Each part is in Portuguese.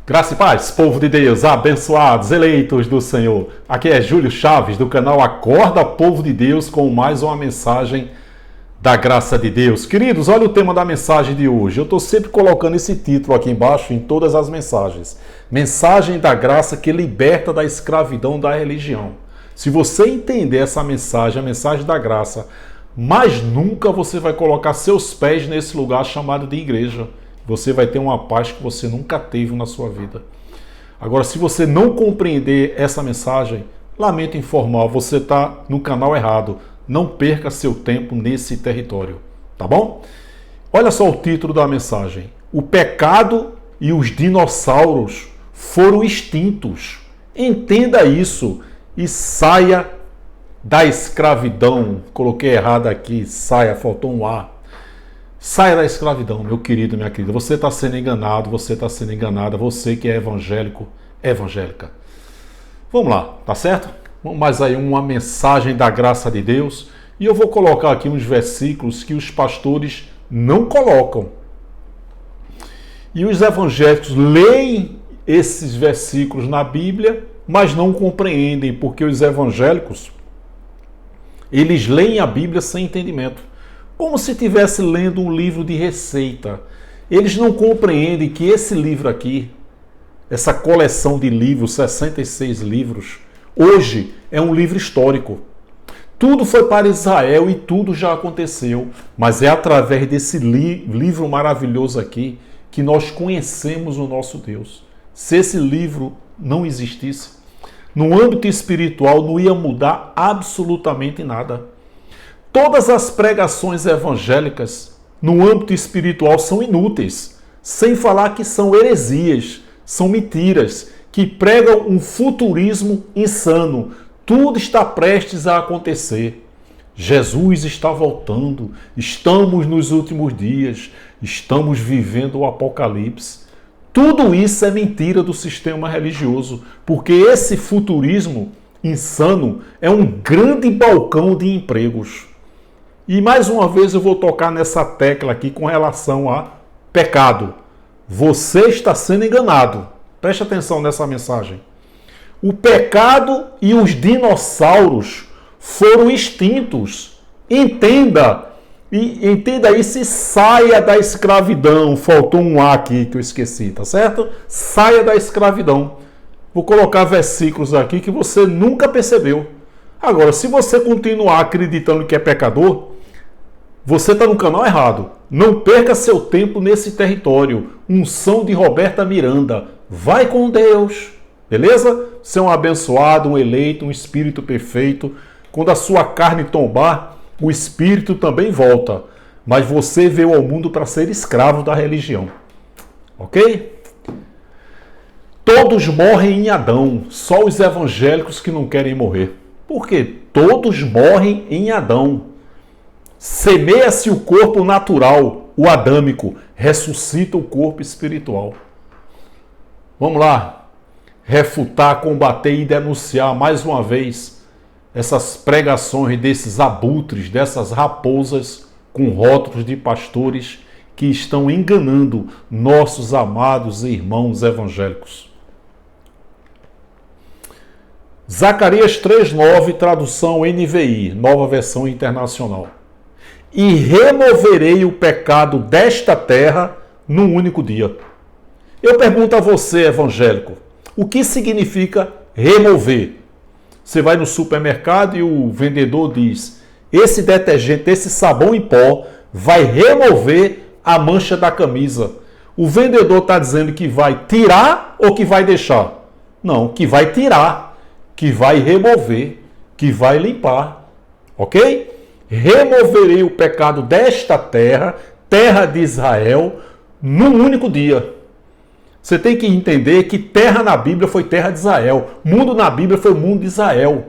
Graça e paz, povo de Deus, abençoados, eleitos do Senhor. Aqui é Júlio Chaves, do canal Acorda, Povo de Deus, com mais uma mensagem da graça de Deus. Queridos, olha o tema da mensagem de hoje. Eu estou sempre colocando esse título aqui embaixo em todas as mensagens. Mensagem da graça que liberta da escravidão da religião. Se você entender essa mensagem, a mensagem da graça, mais nunca você vai colocar seus pés nesse lugar chamado de igreja. Você vai ter uma paz que você nunca teve na sua vida. Agora, se você não compreender essa mensagem, lamento informar, você está no canal errado. Não perca seu tempo nesse território, tá bom? Olha só o título da mensagem. O pecado e os dinossauros foram extintos. Entenda isso e saia da escravidão. Coloquei errado aqui, saia, faltou um A. Saia da escravidão, meu querido, minha querida. Você está sendo enganado, você está sendo enganada. Você que é evangélico, evangélica. Vamos lá, tá certo? Vamos mais aí uma mensagem da graça de Deus. E eu vou colocar aqui uns versículos que os pastores não colocam. E os evangélicos leem esses versículos na Bíblia, mas não compreendem, porque os evangélicos, eles leem a Bíblia sem entendimento. Como se estivesse lendo um livro de receita. Eles não compreendem que esse livro aqui, essa coleção de livros, 66 livros, hoje é um livro histórico. Tudo foi para Israel e tudo já aconteceu. Mas é através desse livro maravilhoso aqui que nós conhecemos o nosso Deus. Se esse livro não existisse, no âmbito espiritual não ia mudar absolutamente nada. Todas as pregações evangélicas no âmbito espiritual são inúteis, sem falar que são heresias, são mentiras, que pregam um futurismo insano. Tudo está prestes a acontecer. Jesus está voltando, estamos nos últimos dias, estamos vivendo o Apocalipse. Tudo isso é mentira do sistema religioso, porque esse futurismo insano é um grande balcão de empregos. E mais uma vez eu vou tocar nessa tecla aqui com relação a pecado. Você está sendo enganado. Preste atenção nessa mensagem. O pecado e os dinossauros foram extintos. Entenda. E entenda isso e saia da escravidão. Faltou um A aqui que eu esqueci, tá certo? Saia da escravidão. Vou colocar versículos aqui que você nunca percebeu. Agora, se você continuar acreditando que é pecador, você está no canal errado. Não perca seu tempo nesse território. Unção de Roberta Miranda. Vai com Deus. Beleza? Você é um abençoado, um eleito, um espírito perfeito. Quando a sua carne tombar, o espírito também volta. Mas você veio ao mundo para ser escravo da religião. Ok? Todos morrem em Adão. Só os evangélicos que não querem morrer. Por quê? Todos morrem em Adão. Semeia-se o corpo natural, o adâmico, ressuscita o corpo espiritual. Vamos lá, refutar, combater e denunciar mais uma vez essas pregações desses abutres, dessas raposas com rótulos de pastores que estão enganando nossos amados irmãos evangélicos. Zacarias 3,9, tradução NVI, nova versão internacional. E removerei o pecado desta terra num único dia. Eu pergunto a você, evangélico, o que significa remover? Você vai no supermercado e o vendedor diz, esse detergente, esse sabão em pó vai remover a mancha da camisa. O vendedor está dizendo que vai tirar ou que vai deixar? Não, que vai tirar, que vai remover, que vai limpar. Ok? Removerei o pecado desta terra, terra de Israel, num único dia. Você tem que entender que terra na Bíblia foi terra de Israel. Mundo na Bíblia foi o mundo de Israel.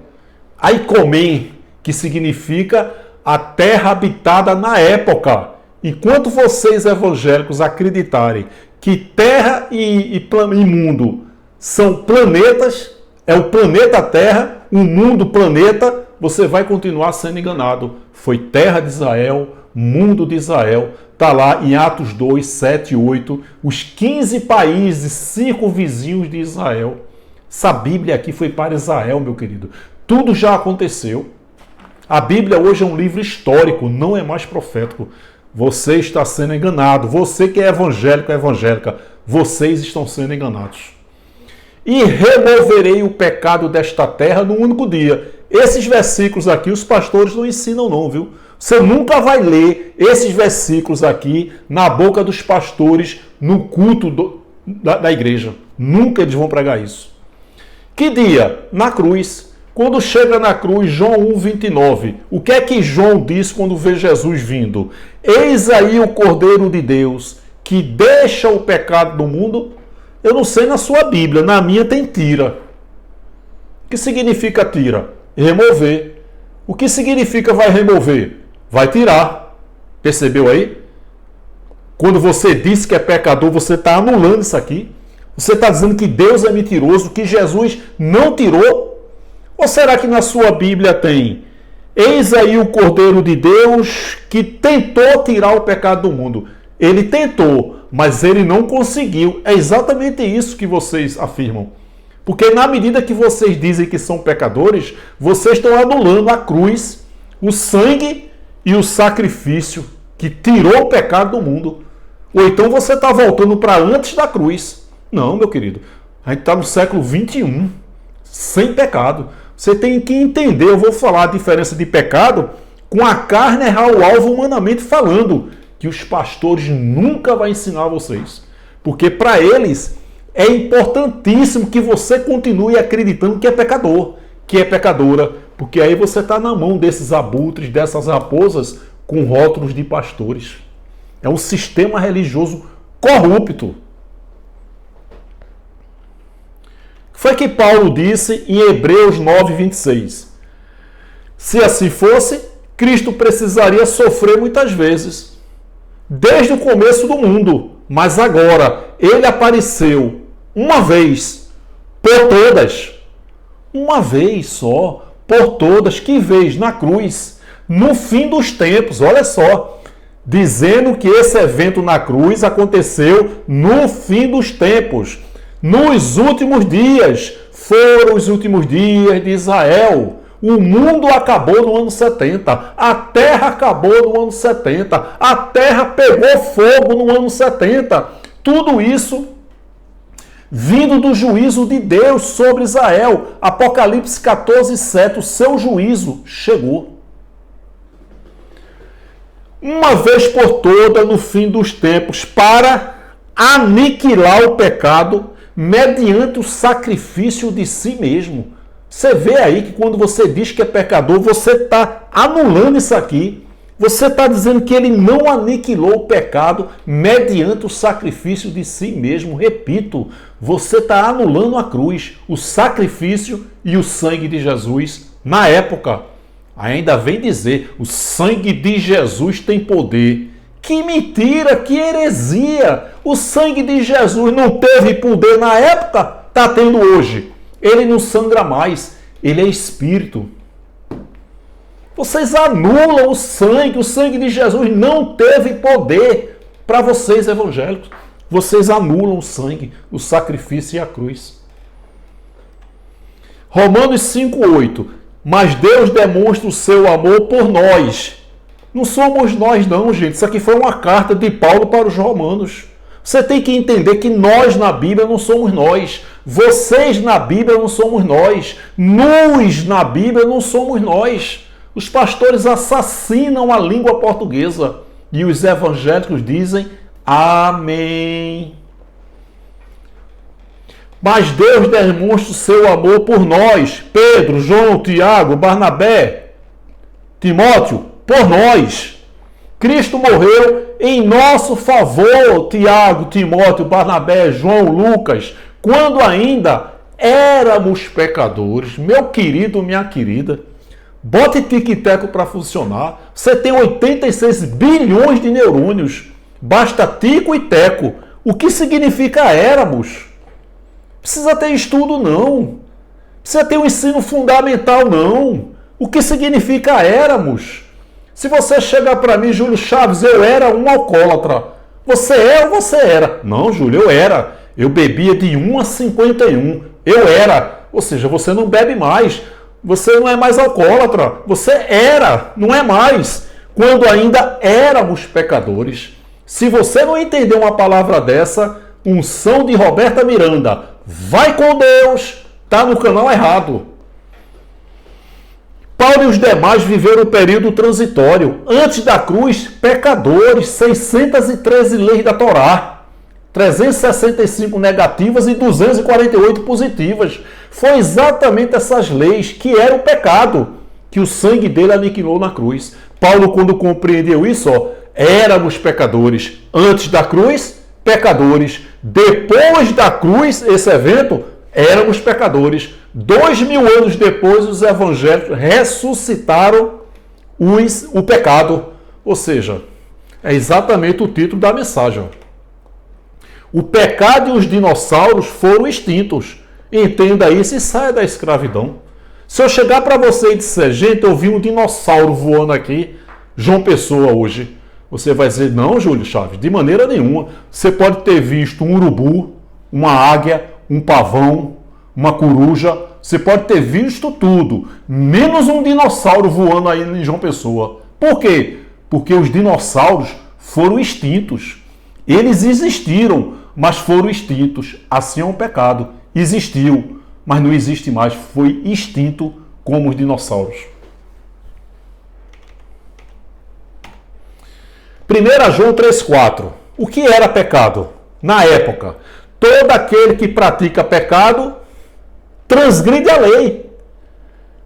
Aikomem, que significa a terra habitada na época. Enquanto vocês evangélicos acreditarem que terra e mundo são planetas, é o planeta Terra, o mundo planeta, você vai continuar sendo enganado. Foi terra de Israel, mundo de Israel. Está lá em Atos 2, 7 e 8, os 15 países circunvizinhos de Israel. Essa Bíblia aqui foi para Israel, meu querido. Tudo já aconteceu. A Bíblia hoje é um livro histórico, não é mais profético. Você está sendo enganado. Você que é evangélico, evangélica, vocês estão sendo enganados. E removerei o pecado desta terra num único dia. Esses versículos aqui os pastores não ensinam não, viu? Você nunca vai ler esses versículos aqui na boca dos pastores no culto da igreja. Nunca eles vão pregar isso. Que dia? Na cruz. Quando chega na cruz, João 1,29, o que é que João diz quando vê Jesus vindo? Eis aí o Cordeiro de Deus, que deixa o pecado do mundo. Eu não sei na sua Bíblia, na minha tem tira. O que significa tira? Remover. O que significa vai remover? Vai tirar. Percebeu aí? Quando você diz que é pecador, você está anulando isso aqui. Você está dizendo que Deus é mentiroso, que Jesus não tirou. Ou será que na sua Bíblia tem: eis aí o Cordeiro de Deus que tentou tirar o pecado do mundo? Ele tentou, mas ele não conseguiu. É exatamente isso que vocês afirmam. Porque na medida que vocês dizem que são pecadores, vocês estão anulando a cruz, o sangue e o sacrifício que tirou o pecado do mundo. Ou então você está voltando para antes da cruz. Não, meu querido. A gente está no século 21, sem pecado. Você tem que entender, eu vou falar a diferença de pecado com a carne errar o alvo humanamente falando, que os pastores nunca vão ensinar vocês. Porque para eles é importantíssimo que você continue acreditando que é pecador, que é pecadora, porque aí você está na mão desses abutres, dessas raposas com rótulos de pastores. É um sistema religioso corrupto. Foi que Paulo disse em Hebreus 9:26. Se assim fosse, Cristo precisaria sofrer muitas vezes, desde o começo do mundo, mas agora ele apareceu uma vez por todas. Uma vez só, por todas. Que vez? Na cruz, no fim dos tempos, olha só. Dizendo que esse evento na cruz aconteceu no fim dos tempos. Nos últimos dias, foram os últimos dias de Israel. O mundo acabou no ano 70, a terra acabou no ano 70, a terra pegou fogo no ano 70. Tudo isso vindo do juízo de Deus sobre Israel. Apocalipse 14:7, o seu juízo chegou. Uma vez por toda, no fim dos tempos, para aniquilar o pecado mediante o sacrifício de si mesmo. Você vê aí que quando você diz que é pecador, você está anulando isso aqui. Você está dizendo que ele não aniquilou o pecado mediante o sacrifício de si mesmo. Repito, você está anulando a cruz, o sacrifício e o sangue de Jesus na época. Ainda vem dizer, o sangue de Jesus tem poder. Que mentira, que heresia! O sangue de Jesus não teve poder na época, está tendo hoje. Ele não sangra mais, ele é espírito. Vocês anulam o sangue de Jesus não teve poder para vocês evangélicos. Vocês anulam o sangue, o sacrifício e a cruz. Romanos 5:8. Mas Deus demonstra o seu amor por nós. Não somos nós não, gente. Isso aqui foi uma carta de Paulo para os romanos. Você tem que entender que nós na Bíblia não somos nós. Vocês na Bíblia não somos nós. Nós na Bíblia não somos nós. Os pastores assassinam a língua portuguesa. E os evangélicos dizem amém. Mas Deus demonstra o seu amor por nós. Pedro, João, Tiago, Barnabé, Timóteo, por nós. Cristo morreu em nosso favor, Tiago, Timóteo, Barnabé, João, Lucas, quando ainda éramos pecadores. Meu querido, minha querida, bote tic-teco para funcionar. Você tem 86 bilhões de neurônios. Basta tico e teco. O que significa éramos? Precisa ter estudo, não. Precisa ter um ensino fundamental, não. O que significa éramos? Se você chegar para mim, Júlio Chaves, eu era um alcoólatra. Você é ou você era? Não, Júlio, eu era. Eu bebia de 1 a 51. Eu era. Ou seja, você não bebe mais. Você não é mais alcoólatra. Você era, não é mais. Quando ainda éramos pecadores. Se você não entender uma palavra dessa, unção de Roberta Miranda, vai com Deus, está no canal errado. Paulo e os demais viveram o período transitório. Antes da cruz, pecadores, 613 leis da Torá, 365 negativas e 248 positivas. Foi exatamente essas leis que era o pecado, que o sangue dele aniquilou na cruz. Paulo, quando compreendeu isso, éramos pecadores. Antes da cruz, pecadores. Depois da cruz, esse evento, éramos pecadores. 2000 anos depois, os evangélicos ressuscitaram o pecado. Ou seja, é exatamente o título da mensagem. O pecado e os dinossauros foram extintos. Entenda isso e saia da escravidão. Se eu chegar para você e disser, gente, eu vi um dinossauro voando aqui, João Pessoa hoje, você vai dizer, não, Júlio Chaves, de maneira nenhuma. Você pode ter visto um urubu, uma águia, um pavão, uma coruja, você pode ter visto tudo, menos um dinossauro voando aí em João Pessoa. Por quê? Porque os dinossauros foram extintos. Eles existiram, mas foram extintos. Assim é um pecado. Existiu, mas não existe mais. Foi extinto como os dinossauros. 1 João 3,4. O que era pecado? Na época, todo aquele que pratica pecado transgride a lei.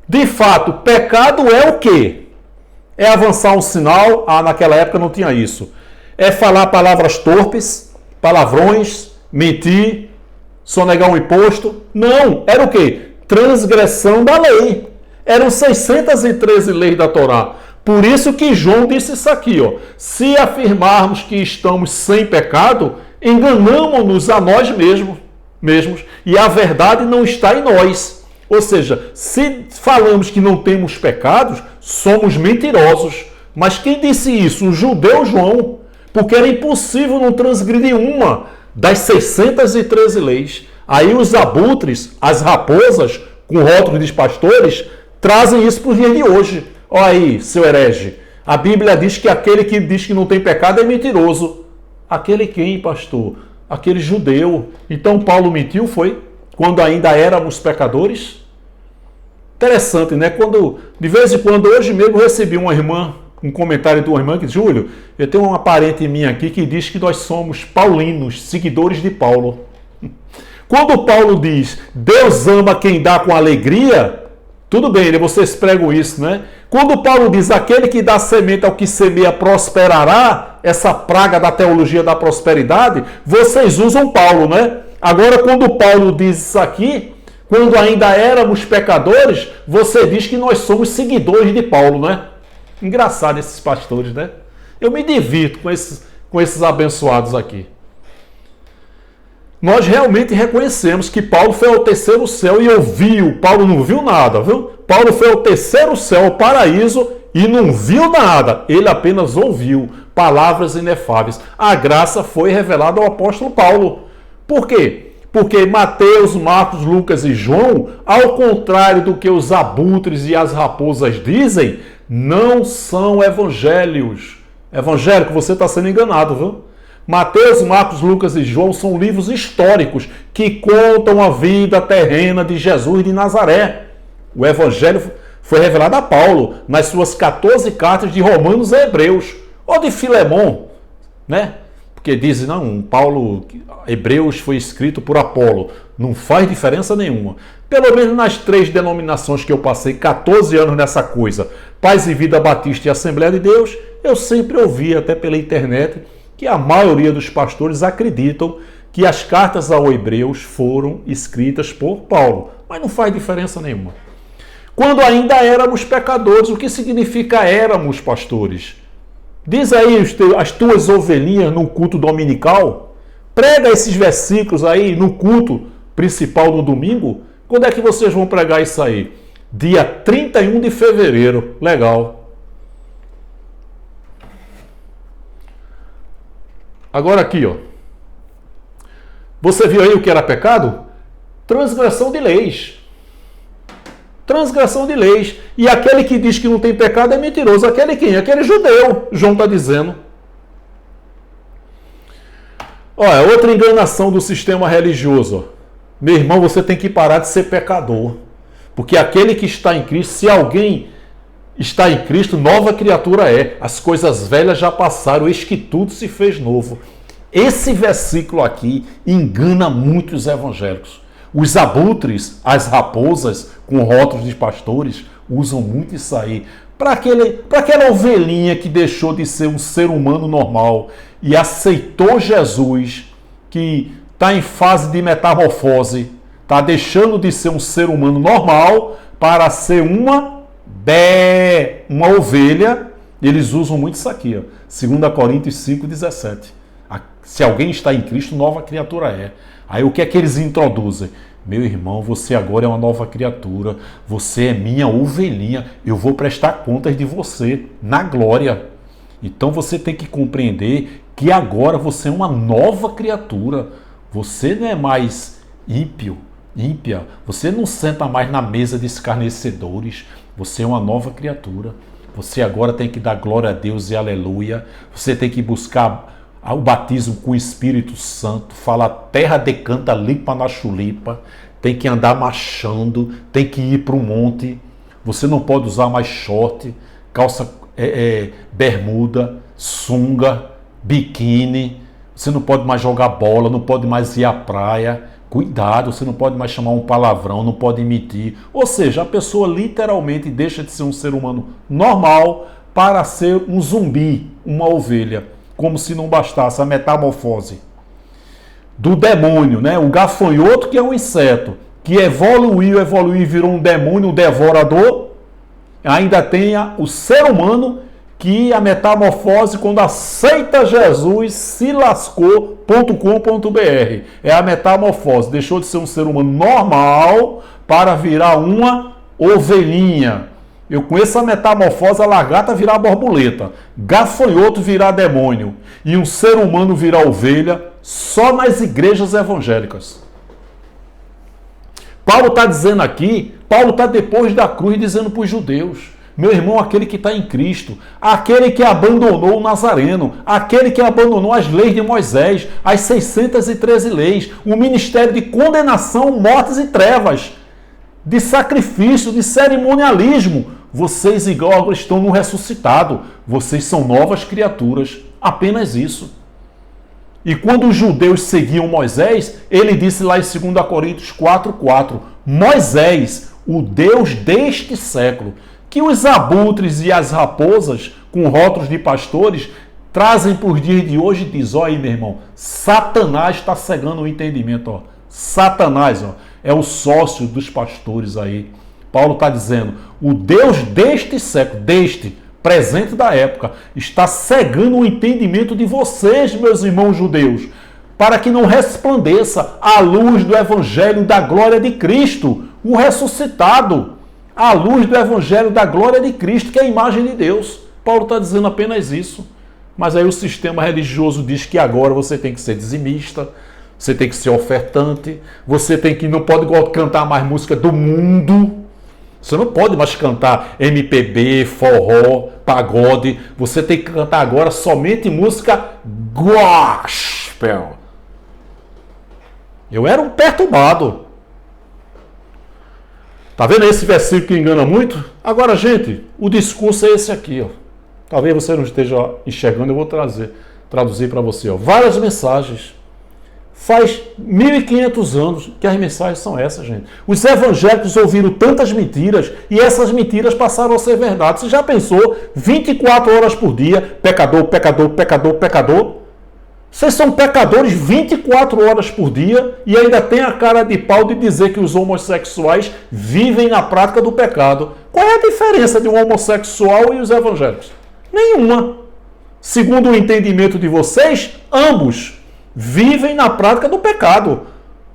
De fato, pecado é o quê? É avançar um sinal. Naquela época não tinha isso. É falar palavras torpes, palavrões, mentir, sonegar um imposto. Não, era o quê? Transgressão da lei. Eram 613 leis da Torá. Por isso que João disse isso aqui, se afirmarmos que estamos sem pecado, enganamos-nos a nós mesmos e a verdade não está em nós. Ou seja, se falamos que não temos pecados, somos mentirosos. Mas quem disse isso? O judeu João, porque era impossível não transgredir uma das 613 leis. Aí os abutres, as raposas, com rótulo de pastores, trazem isso para os dias de hoje. Olha aí, seu herege. A Bíblia diz que aquele que diz que não tem pecado é mentiroso. Aquele quem, pastor? Aquele judeu. Então Paulo mentiu, foi? Quando ainda éramos pecadores? Interessante, né? De vez em quando, hoje mesmo, eu recebi um comentário de uma irmã que diz, Júlio, eu tenho uma parente minha aqui que diz que nós somos paulinos, seguidores de Paulo. Quando Paulo diz, Deus ama quem dá com alegria, tudo bem, vocês pregam isso, né? Quando Paulo diz, aquele que dá semente ao que semeia prosperará, essa praga da teologia da prosperidade, vocês usam Paulo, né? Agora, quando Paulo diz isso aqui, quando ainda éramos pecadores, você diz que nós somos seguidores de Paulo, né? Engraçado esses pastores, né? Eu me divirto com esses abençoados aqui. Nós realmente reconhecemos que Paulo foi ao terceiro céu e ouviu. Paulo não viu nada, viu? Paulo foi ao terceiro céu, ao paraíso, e não viu nada. Ele apenas ouviu palavras inefáveis. A graça foi revelada ao apóstolo Paulo. Por quê? Porque Mateus, Marcos, Lucas e João, ao contrário do que os abutres e as raposas dizem, não são evangelhos. Evangélico, você está sendo enganado, viu? Mateus, Marcos, Lucas e João são livros históricos que contam a vida terrena de Jesus de Nazaré. O Evangelho foi revelado a Paulo nas suas 14 cartas de Romanos e Hebreus, ou de Filemon, né? Porque dizem, não, Hebreus foi escrito por Apolo. Não faz diferença nenhuma. Pelo menos nas 3 denominações que eu passei 14 anos nessa coisa, Paz e Vida Batista e Assembleia de Deus, eu sempre ouvi, até pela internet, que a maioria dos pastores acreditam que as cartas aos Hebreus foram escritas por Paulo. Mas não faz diferença nenhuma. Quando ainda éramos pecadores, o que significa éramos pastores? Diz aí as tuas ovelhinhas no culto dominical. Prega esses versículos aí no culto principal no domingo. Quando é que vocês vão pregar isso aí? Dia 31 de fevereiro. Legal. Agora aqui, ó. Você viu aí o que era pecado? Transgressão de leis. Transgressão de leis. E aquele que diz que não tem pecado é mentiroso. Aquele quem? Aquele judeu, João está dizendo. Olha, outra enganação do sistema religioso. Meu irmão, você tem que parar de ser pecador. Porque aquele que está em Cristo, se alguém está em Cristo, nova criatura é. As coisas velhas já passaram, eis que tudo se fez novo. Esse versículo aqui engana muitos evangélicos. Os abutres, as raposas com rótulos de pastores, usam muito isso aí. Para aquela ovelhinha que deixou de ser um ser humano normal e aceitou Jesus, que está em fase de metamorfose, está deixando de ser um ser humano normal para ser uma ovelha. Eles usam muito isso aqui, ó. 2 Coríntios 5,17. Se alguém está em Cristo, nova criatura é. Aí o que é que eles introduzem? Meu irmão, você agora é uma nova criatura. Você é minha ovelhinha. Eu vou prestar contas de você na glória. Então você tem que compreender que agora você é uma nova criatura. Você não é mais ímpia. Você não senta mais na mesa de escarnecedores. Você é uma nova criatura. Você agora tem que dar glória a Deus e aleluia. Você tem que buscar o batismo com o Espírito Santo, fala terra decanta lipa na chulipa, tem que andar marchando, tem que ir para o monte. Você não pode usar mais short, calça bermuda, sunga, biquíni. Você não pode mais jogar bola, não pode mais ir à praia. Cuidado, você não pode mais chamar um palavrão, não pode mentir. Ou seja, a pessoa literalmente deixa de ser um ser humano normal para ser um zumbi, uma ovelha. Como se não bastasse a metamorfose do demônio, né? O gafanhoto, que é um inseto, que evoluiu e virou um demônio, um devorador. Ainda tem o ser humano, que a metamorfose, quando aceita Jesus, se lascou.com.br. É a metamorfose. Deixou de ser um ser humano normal para virar uma ovelhinha. Eu conheço a metamorfose, a lagarta virar borboleta, gafanhoto virar demônio e um ser humano virar ovelha só nas igrejas evangélicas. Paulo está dizendo aqui, Paulo está depois da cruz dizendo para os judeus, meu irmão, aquele que está em Cristo, aquele que abandonou o Nazareno, aquele que abandonou as leis de Moisés, as 613 leis, o ministério de condenação, mortes e trevas, de sacrifício, de cerimonialismo. Vocês agora estão no ressuscitado. Vocês são novas criaturas. Apenas isso. E quando os judeus seguiam Moisés, ele disse lá em 2 Coríntios 4,4, Moisés, o Deus deste século, que os abutres e as raposas, com rótulos de pastores, trazem por dias de hoje, diz, ó aí, meu irmão, Satanás está cegando o entendimento, ó. Satanás, ó, é o sócio dos pastores aí. Paulo está dizendo, o Deus deste século, deste presente da época, está cegando o entendimento de vocês, meus irmãos judeus, para que não resplandeça a luz do evangelho da glória de Cristo, o ressuscitado, a luz do evangelho da glória de Cristo, que é a imagem de Deus. Paulo está dizendo apenas isso. Mas aí o sistema religioso diz que agora você tem que ser dizimista, você tem que ser ofertante, você não pode cantar mais música do mundo. Você não pode mais cantar MPB, forró, pagode. Você tem que cantar agora somente música gospel. Eu era um perturbado. Tá vendo esse versículo que engana muito? Agora, gente, o discurso é esse aqui, ó. Talvez você não esteja enxergando, eu vou traduzir para você, ó. Várias mensagens. Faz 1.500 anos que as mensagens são essas, gente. Os evangélicos ouviram tantas mentiras e essas mentiras passaram a ser verdade. Você já pensou? 24 horas por dia, pecador, pecador, pecador, pecador. Vocês são pecadores 24 horas por dia e ainda tem a cara de pau de dizer que os homossexuais vivem na prática do pecado. Qual é a diferença de um homossexual e os evangélicos? Nenhuma. Segundo o entendimento de vocês, ambos vivem na prática do pecado.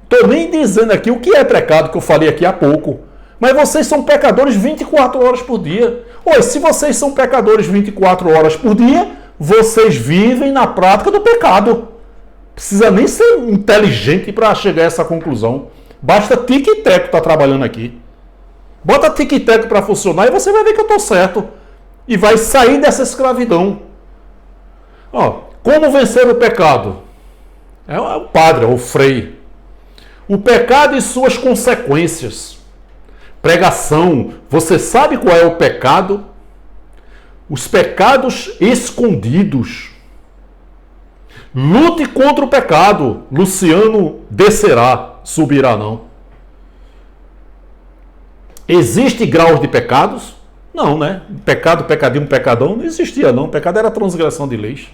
Estou nem dizendo aqui o que é pecado, que eu falei aqui há pouco. Mas vocês são pecadores 24 horas por dia. Oi, se vocês são pecadores 24 horas por dia, vocês vivem na prática do pecado. Precisa nem ser inteligente para chegar a essa conclusão. Basta tic-teco estar trabalhando aqui. Bota tic-teco para funcionar e você vai ver que eu estou certo. E vai sair dessa escravidão. Como vencer o pecado? É o padre, é o frei. O pecado e suas consequências. Pregação. Você sabe qual é o pecado? Os pecados escondidos. Lute contra o pecado. Luciano descerá, subirá não. Existe graus de pecados? Não, né? Pecado, pecadinho, pecadão, não existia não. O pecado era transgressão de leis.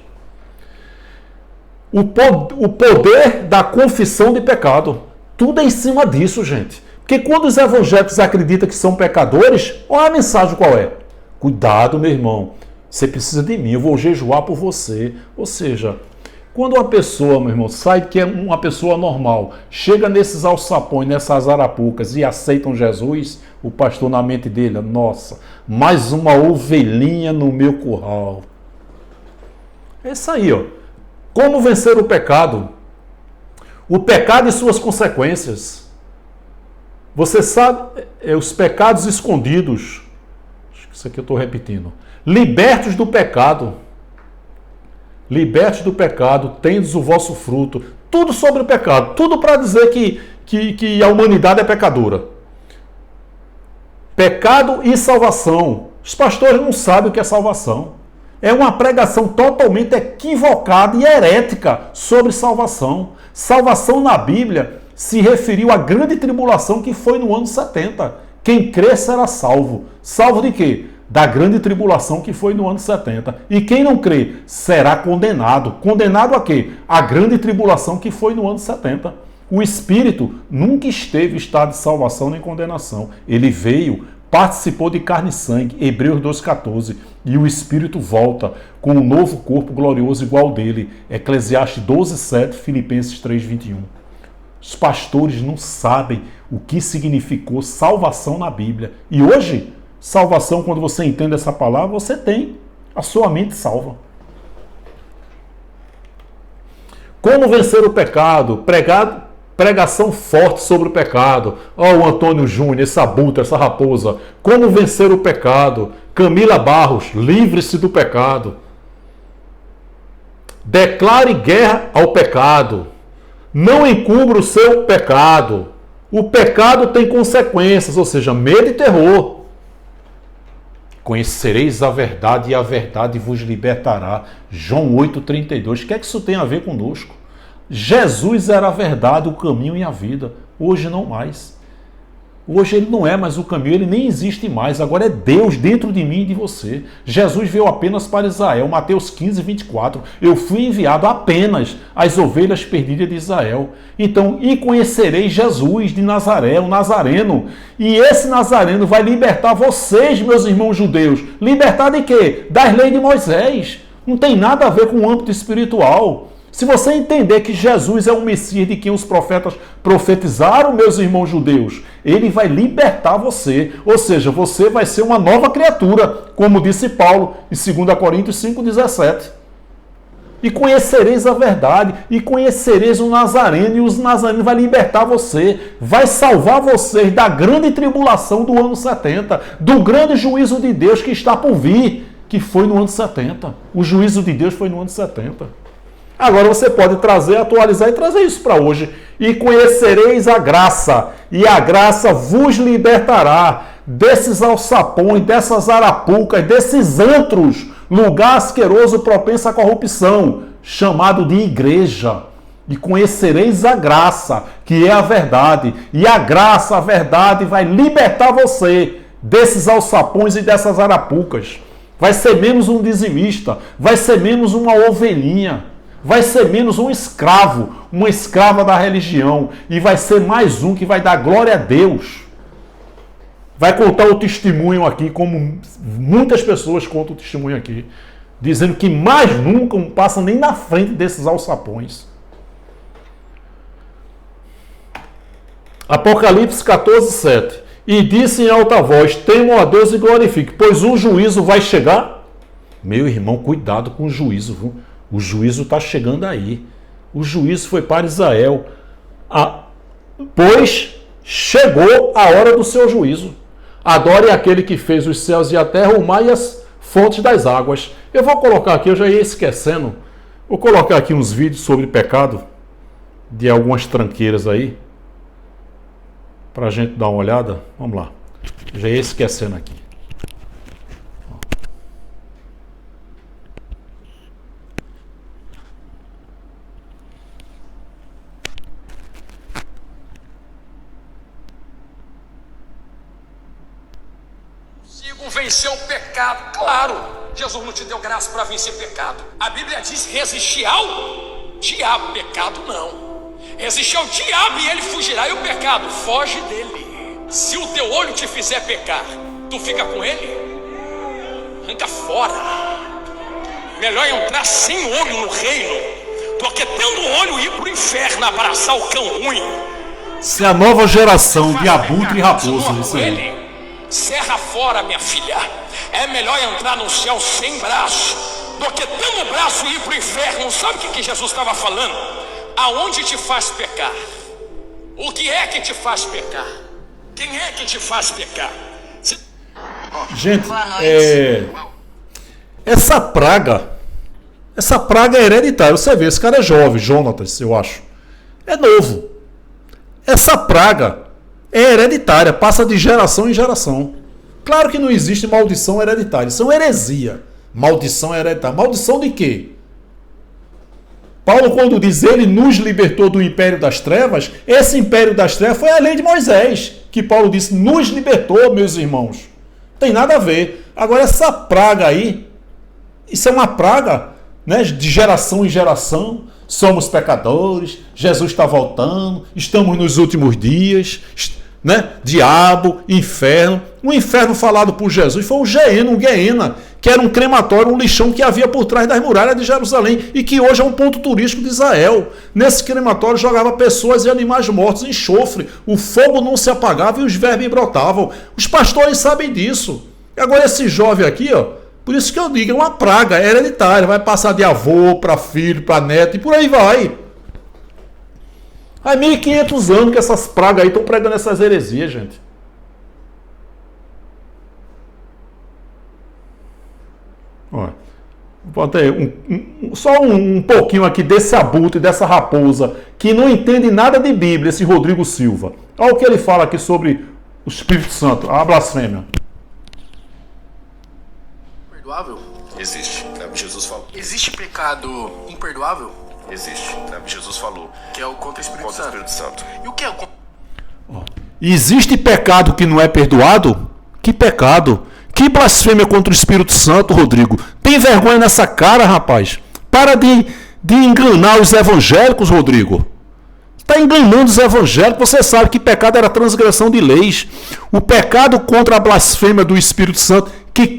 O poder da confissão de pecado. Tudo é em cima disso, gente. Porque quando os evangélicos acreditam que são pecadores, olha a mensagem qual é. Cuidado, meu irmão. Você precisa de mim, eu vou jejuar por você. Ou seja, quando uma pessoa, meu irmão, sai que é uma pessoa normal, chega nesses alçapões, nessas arapucas e aceitam Jesus, o pastor na mente dele, nossa, mais uma ovelhinha no meu curral. É isso aí, ó. Como vencer o pecado? O pecado e suas consequências. Você sabe, os pecados escondidos. Acho que isso aqui eu estou repetindo. Libertos do pecado. Libertos do pecado, tendes o vosso fruto. Tudo sobre o pecado. Tudo para dizer que a humanidade é pecadora. Pecado e salvação. Os pastores não sabem o que é salvação. É uma pregação totalmente equivocada e herética sobre salvação. Salvação na Bíblia se referiu à grande tribulação que foi no ano 70. Quem crê será salvo. Salvo de quê? Da grande tribulação que foi no ano 70. E quem não crê será condenado. Condenado a quê? A grande tribulação que foi no ano 70. O Espírito nunca esteve em estado de salvação nem condenação. Ele veio, participou de carne e sangue, Hebreus 2,14. E o Espírito volta com um novo corpo glorioso igual dele. Eclesiastes 12,7, Filipenses 3,21. Os pastores não sabem o que significou salvação na Bíblia. E hoje, salvação, quando você entende essa palavra, você tem a sua mente salva. Como vencer o pecado? Pregação forte sobre o pecado. O Antônio Júnior, essa abutre, essa raposa. Como vencer o pecado? Camila Barros, livre-se do pecado. Declare guerra ao pecado. Não encubra o seu pecado. O pecado tem consequências, ou seja, medo e terror. Conhecereis a verdade e a verdade vos libertará. João 8,32. O que é que isso tem a ver conosco? Jesus era a verdade, o caminho e a vida. Hoje não mais. Hoje ele não é mais o caminho, ele nem existe mais. Agora é Deus dentro de mim e de você. Jesus veio apenas para Israel. Mateus 15, 24. Eu fui enviado apenas às ovelhas perdidas de Israel. Então, e conhecereis Jesus de Nazaré, o Nazareno. E esse Nazareno vai libertar vocês, meus irmãos judeus. Libertar de quê? Das leis de Moisés. Não tem nada a ver com o âmbito espiritual. Se você entender que Jesus é o Messias de quem os profetas profetizaram, meus irmãos judeus, ele vai libertar você. Ou seja, você vai ser uma nova criatura, como disse Paulo em 2 Coríntios 5,17. E conhecereis a verdade, e conhecereis o Nazareno, e os Nazarenos vai libertar você, vai salvar vocês da grande tribulação do ano 70, do grande juízo de Deus que está por vir, que foi no ano 70. O juízo de Deus foi no ano 70. Agora você pode trazer, atualizar e trazer isso para hoje. E conhecereis a graça, e a graça vos libertará desses alçapões, dessas arapucas, desses antros, lugar asqueroso propenso à corrupção, chamado de igreja. E conhecereis a graça, que é a verdade. E a graça, a verdade, vai libertar você desses alçapões e dessas arapucas. Vai ser menos um dizimista, vai ser menos uma ovelhinha. Vai ser menos um escravo, uma escrava da religião. E vai ser mais um que vai dar glória a Deus. Vai contar o testemunho aqui, como muitas pessoas contam o testemunho aqui, dizendo que mais nunca passam nem na frente desses alçapões. Apocalipse 14, 7. E disse em alta voz, temam a Deus e glorifique, pois um juízo vai chegar. Meu irmão, cuidado com o juízo, viu? O juízo está chegando aí. O juízo foi para Israel. Pois chegou a hora do seu juízo. Adore aquele que fez os céus e a terra, o mar e as fontes das águas. Eu vou colocar aqui, eu já ia esquecendo. Vou colocar aqui uns vídeos sobre pecado de algumas tranqueiras aí, para a gente dar uma olhada. Vamos lá. Já ia esquecendo aqui. Vencer o pecado, claro. Jesus não te deu graça para vencer pecado. A Bíblia diz: resistir ao diabo, pecado não. Resistir ao diabo e ele fugirá, e o pecado foge dele. Se o teu olho te fizer pecar, tu fica com ele? Arranca fora. Melhor entrar sem olho no reino do que tendo olho ir para o inferno abraçar o cão ruim. Isso é a nova geração de abutre e raposa, isso aí. Serra fora, minha filha. É melhor entrar no céu sem braço do que tendo braço e ir para o inferno. Sabe o que Jesus estava falando? Aonde te faz pecar? O que é que te faz pecar? Quem é que te faz pecar? Gente, essa praga é hereditária. Você vê, esse cara é jovem, Jonatas, eu acho. É novo. Essa praga é hereditária, passa de geração em geração. Claro que não existe maldição hereditária, isso é uma heresia. Maldição hereditária. Maldição de quê? Paulo, quando diz ele nos libertou do império das trevas, esse império das trevas foi a lei de Moisés, que Paulo disse, nos libertou, meus irmãos. Tem nada a ver. Agora, essa praga aí, isso é uma praga, né, de geração em geração. Somos pecadores, Jesus está voltando, estamos nos últimos dias, né? Diabo, inferno. O inferno falado por Jesus foi o Geena, que era um crematório, um lixão que havia por trás das muralhas de Jerusalém e que hoje é um ponto turístico de Israel. Nesse crematório jogava pessoas e animais mortos em enxofre, o fogo não se apagava e os vermes brotavam. Os pastores sabem disso. Agora esse jovem aqui, ó, por isso que eu digo, é uma praga, é hereditária, vai passar de avô para filho, para neto e por aí vai. Há 1500 anos que essas pragas aí estão pregando essas heresias, gente. Olha, vou ter só um pouquinho aqui desse abutre, dessa raposa, que não entende nada de Bíblia, esse Rodrigo Silva. Olha o que ele fala aqui sobre o Espírito Santo, a blasfêmia. Imperdoável? Existe, Jesus falou. Existe pecado imperdoável? Existe, Jesus falou. Que é o contra o Espírito Santo. E o que é o contra? Existe pecado que não é perdoado? Que pecado? Que blasfêmia contra o Espírito Santo, Rodrigo? Tem vergonha nessa cara, rapaz? Para de enganar os evangélicos, Rodrigo. Está enganando os evangélicos. Você sabe que pecado era transgressão de leis. O pecado contra a blasfêmia do Espírito Santo, que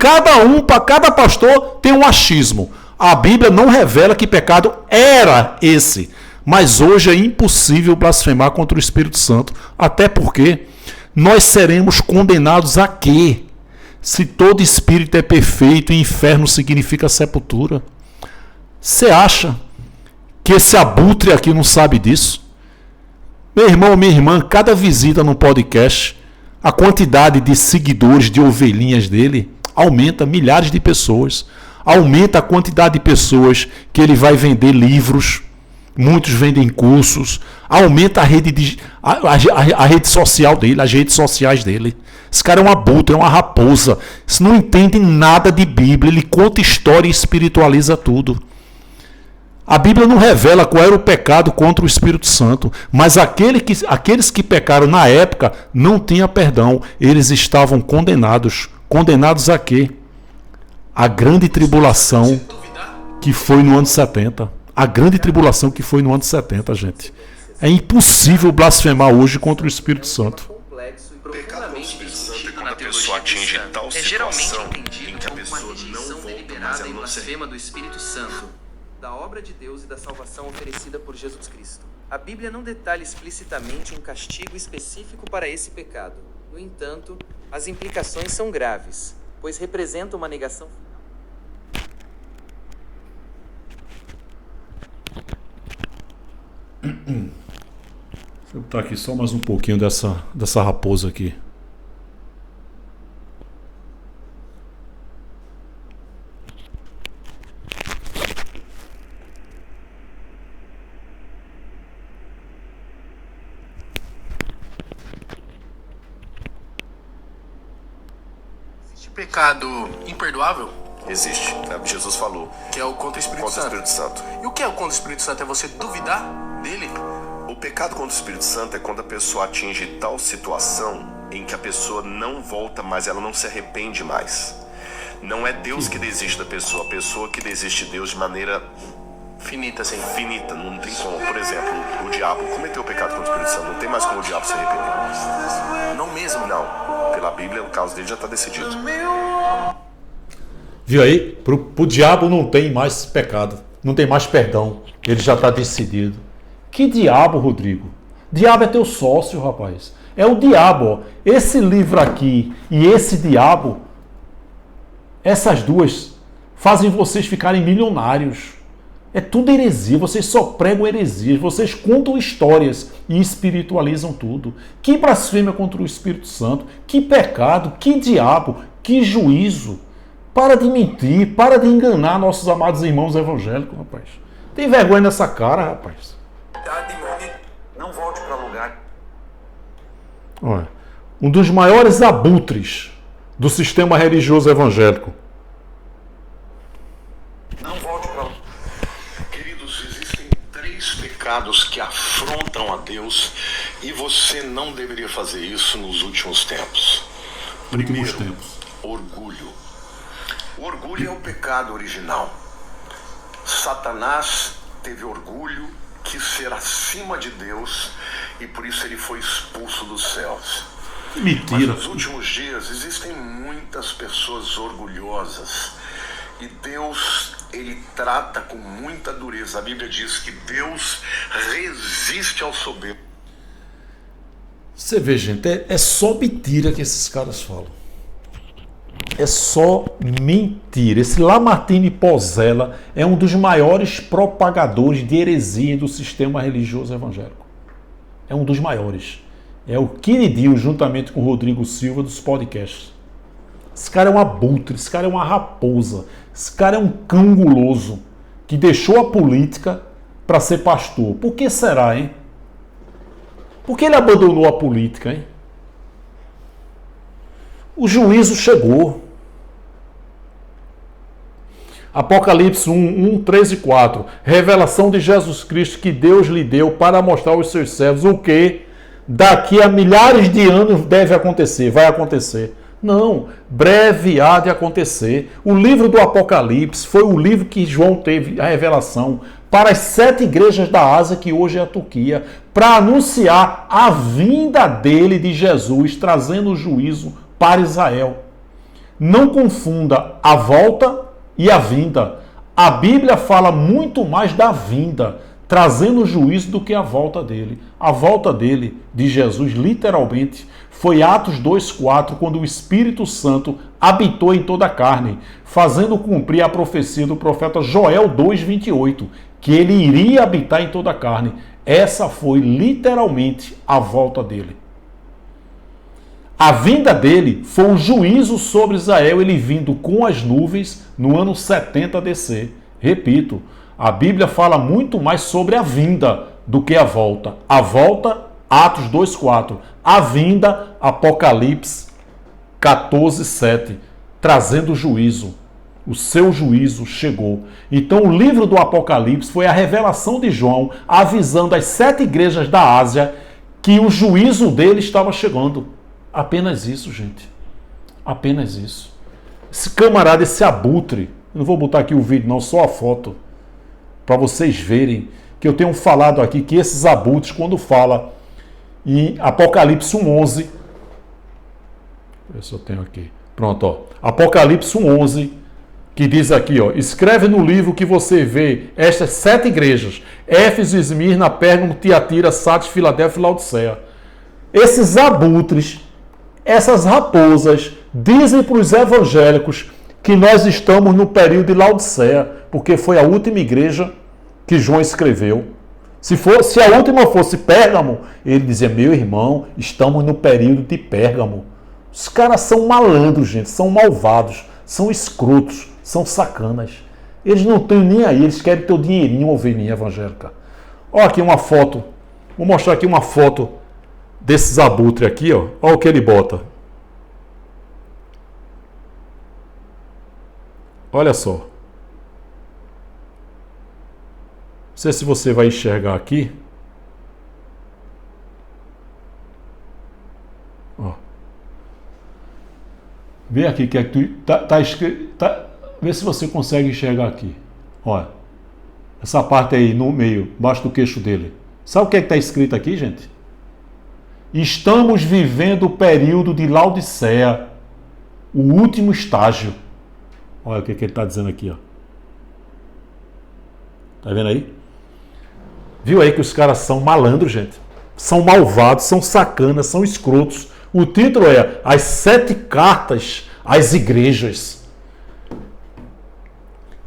para cada pastor tem um achismo. A Bíblia não revela que pecado era esse. Mas hoje é impossível blasfemar contra o Espírito Santo. Até porque nós seremos condenados a quê? Se todo espírito é perfeito e inferno significa sepultura. Você acha que esse abutre aqui não sabe disso? Meu irmão, minha irmã, cada visita no podcast, a quantidade de seguidores, de ovelhinhas dele, aumenta, milhares de pessoas. Aumenta a quantidade de pessoas que ele vai vender livros, muitos vendem cursos, aumenta a rede social dele, as redes sociais dele. Esse cara é um abutre, é uma raposa. Isso não entende nada de Bíblia, ele conta história e espiritualiza tudo. A Bíblia não revela qual era o pecado contra o Espírito Santo, mas aqueles que pecaram na época não tinham perdão, eles estavam condenados. Condenados a quê? A grande tribulação que foi no ano 70. A grande tribulação que foi no ano 70, gente. É impossível blasfemar hoje contra o Espírito Santo. O pecado contra o Espírito Santo é quando a pessoa atinge tal situação em que a pessoa não volta, mas ela não se do Espírito Santo, da obra de Deus e da salvação oferecida por Jesus Cristo. A Bíblia não detalha explicitamente um castigo específico para esse pecado. No entanto, as implicações são graves, pois representam uma negação. Deixa eu botar aqui só mais um pouquinho dessa raposa aqui. Existe pecado imperdoável? Existe, Jesus falou. Que é o contra o Espírito Contra o Santo. Espírito Santo. E o que é o contra o Espírito Santo? É você duvidar dele? O pecado contra o Espírito Santo é quando a pessoa atinge tal situação em que a pessoa não volta mais, ela não se arrepende mais. Não é Deus que desiste da pessoa, a pessoa que desiste de Deus de maneira Finita, assim. finita, não tem como. Por exemplo, o diabo cometeu o pecado contra o Espírito Santo, não tem mais como o diabo se arrepender. Não mesmo? Não, pela Bíblia o caso dele já está decidido. Viu aí? Pro diabo não tem mais pecado, não tem mais perdão. Ele já está decidido. Que diabo, Rodrigo? Diabo é teu sócio, rapaz. É o diabo, ó. Esse livro aqui e esse diabo, essas duas fazem vocês ficarem milionários. É tudo heresia, vocês só pregam heresias, vocês contam histórias e espiritualizam tudo. Que blasfêmia contra o Espírito Santo, que pecado, que diabo, que juízo. Para de mentir, para de enganar nossos amados irmãos evangélicos, rapaz. Tem vergonha nessa cara, rapaz. Não volte para lugar. Olha, um dos maiores abutres do sistema religioso evangélico. Não volte para lugar. Queridos, existem 3 pecados que afrontam a Deus e você não deveria fazer isso nos últimos tempos. Primeiro, orgulho. O orgulho é o pecado original. Satanás teve orgulho, quis ser acima de Deus e por isso ele foi expulso dos céus. Mentira. Mas nos últimos dias existem muitas pessoas orgulhosas e Deus, ele trata com muita dureza. A Bíblia diz que Deus resiste ao soberbo. Você vê, gente, é só mentira que esses caras falam. É só mentira. Esse Lamartine Pozzella é um dos maiores propagadores de heresia do sistema religioso evangélico. É um dos maiores. É o Kennedy, juntamente com o Rodrigo Silva, dos podcasts. Esse cara é um abutre, esse cara é uma raposa, esse cara é um cão guloso que deixou a política para ser pastor. Por que será, hein? Por que ele abandonou a política, hein? O juízo chegou. Apocalipse 1, 3 e 4. Revelação de Jesus Cristo que Deus lhe deu para mostrar aos seus servos o que daqui a milhares de anos deve acontecer, vai acontecer. Não, breve há de acontecer. O livro do Apocalipse foi o livro que João teve a revelação para as 7 igrejas da Ásia, que hoje é a Turquia, para anunciar a vinda dele, de Jesus, trazendo o juízo para Israel. Não confunda a volta e a vinda. A Bíblia fala muito mais da vinda, trazendo o juízo, do que a volta dele. A volta dele, de Jesus, literalmente, foi Atos 2,4, quando o Espírito Santo habitou em toda a carne, fazendo cumprir a profecia do profeta Joel 2,28, que ele iria habitar em toda a carne. Essa foi literalmente a volta dele. A vinda dele foi um juízo sobre Israel, ele vindo com as nuvens no ano 70 DC. Repito, a Bíblia fala muito mais sobre a vinda do que a volta. A volta, Atos 2,4. A vinda, Apocalipse 14,7. Trazendo juízo. O seu juízo chegou. Então o livro do Apocalipse foi a revelação de João, avisando as 7 igrejas da Ásia que o juízo dele estava chegando. Apenas isso, gente. Apenas isso. Esse camarada, esse abutre, eu não vou botar aqui o vídeo não, só a foto, para vocês verem que eu tenho falado aqui que esses abutres, quando fala em Apocalipse 1,11, deixa eu ver se eu tenho aqui, pronto, ó, Apocalipse 1,11, que diz aqui, ó, escreve no livro que você vê estas 7 igrejas, Éfeso, Esmirna, Pérgamo, Tiatira, Sardes, Filadélfia e Laodiceia. Esses abutres, essas raposas, dizem para os evangélicos que nós estamos no período de Laodiceia, porque foi a última igreja que João escreveu. Se a última fosse Pérgamo, ele dizia, meu irmão, estamos no período de Pérgamo. Os caras são malandros, gente, são malvados, são escrotos, são sacanas. Eles não estão nem aí, eles querem ter o dinheirinho, ovelhinha evangélica. Olha aqui uma foto, vou mostrar aqui uma foto desses abutres aqui, ó. Olha o que ele bota. Olha só. Não sei se você vai enxergar aqui. Ó. Vê aqui que é que tá escrito. Vê se você consegue enxergar aqui. Olha. Essa parte aí no meio, embaixo do queixo dele. Sabe o que é que está escrito aqui, gente? Estamos vivendo o período de Laodiceia, o último estágio. Olha o que ele está dizendo aqui, ó. Tá vendo aí? Viu aí que os caras são malandros, gente? São malvados, são sacanas, são escrotos. O título é As 7 Cartas às Igrejas.